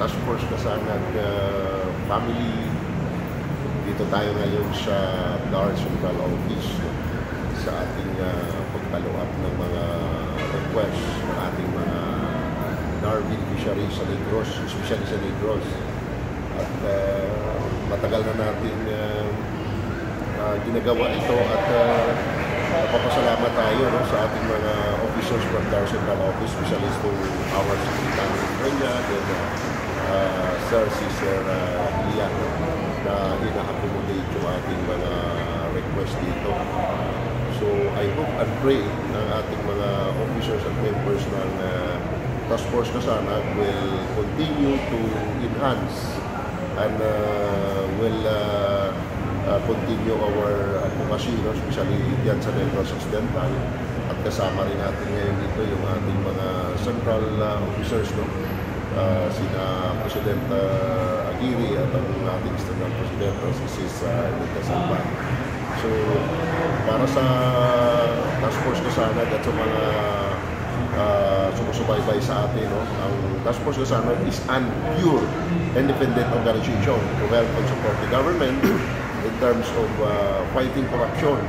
Task Force Kasanag family. Dito tayo ngayon sa DAR Central Office sa ating pag-follow up ng mga request ng ating mga DAR beneficiaries sa Negros, especially sa Negros. At matagal na natin ginagawa ito at napapasalamat tayo sa ating mga officers from DAR Central Office, especially to our Secretary of Kenya, Sir Cesar Lia, na ina-accommodate yung ating mga request dito. So I hope and pray ng ating mga officers and members ng Task Force Kasanag will continue to enhance and will continue our advocacy, especially diyan sa Negros Occidental. At kasama rin natin ngayon dito yung ating mga central officers, sina President Aguirre at ang ating Standard President, si Sis Edith Salvan. So, para sa Task Force Kasanag at sa mga sumusubaybay sa atin, ang Task Force Kasanag is an pure independent organization to help and support the government in terms of fighting corruption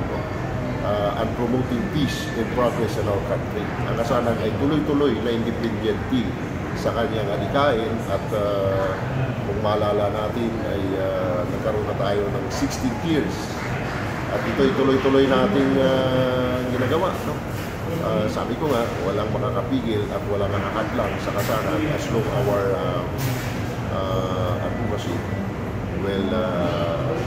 and promoting peace and progress in our country. Ang Kasanag ay tuloy-tuloy na independent team sa kanyang alikain at kung maalala natin ay nagkaroon na tayo ng 16 years at ito'y tuloy-tuloy nating ginagawa. Sabi ko nga, walang makakapigil at walang nakakadlang sa Kasanag as long our advocacy will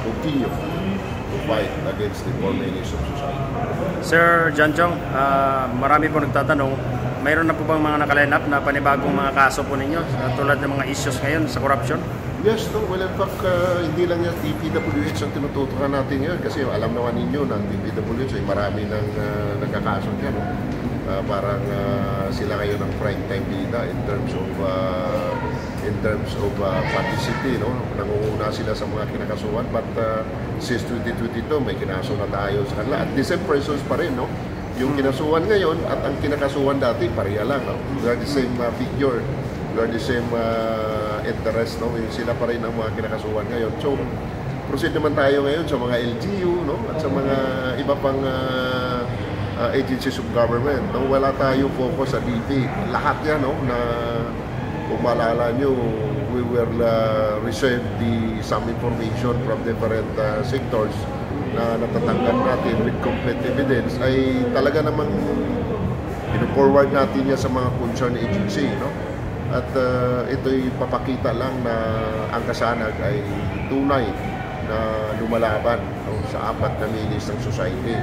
continue to fight against the poor menace of society. Sir John Chong, marami po nagtatanong, mayroon na po bang mga nakaline up na panibagong mga kaso po ninyo tulad ng mga issues ngayon sa corruption? Yes, well in fact, hindi lang yung DPWH ang tinututukan natin ngayon kasi alam naman ninyo na ang DPWH ay marami ng nagkakaso dyan. Parang sila ngayon ang prime time bida in terms of publicity, nangunguna sila sa mga kinakasuhan, but since 2022 may kinaso na tayo sa kanila at the same persons pa rin, yung kinasuhan ngayon at ang kinakasuhan dati pareha lang, we are the same figure, we are the same interest, sila pa rin ang mga kinakasuhan ngayon. So proceed naman tayo ngayon sa mga LGU, at sa mga iba pang agencies of government. Wala tayo focus sa DP. Lahat yan, na kung maalala nyo, we will receive some information from different sectors na natatanggap natin with complete evidence ay talaga namang ino-forward natin yan sa mga concerned agency, at ito'y papakita lang na ang Kasanag ay tunay na lumalaban sa apat na milis ng society.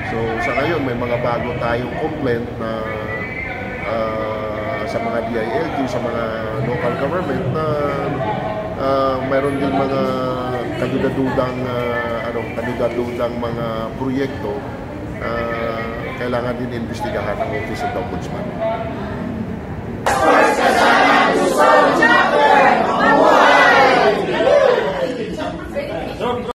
So sa ngayon may mga bago tayong complaint na sa mga DILG, sa mga local government na mayroon din mga kadudadudang mga proyekto kailangan din imbestigahan ng Office of the Ombudsman.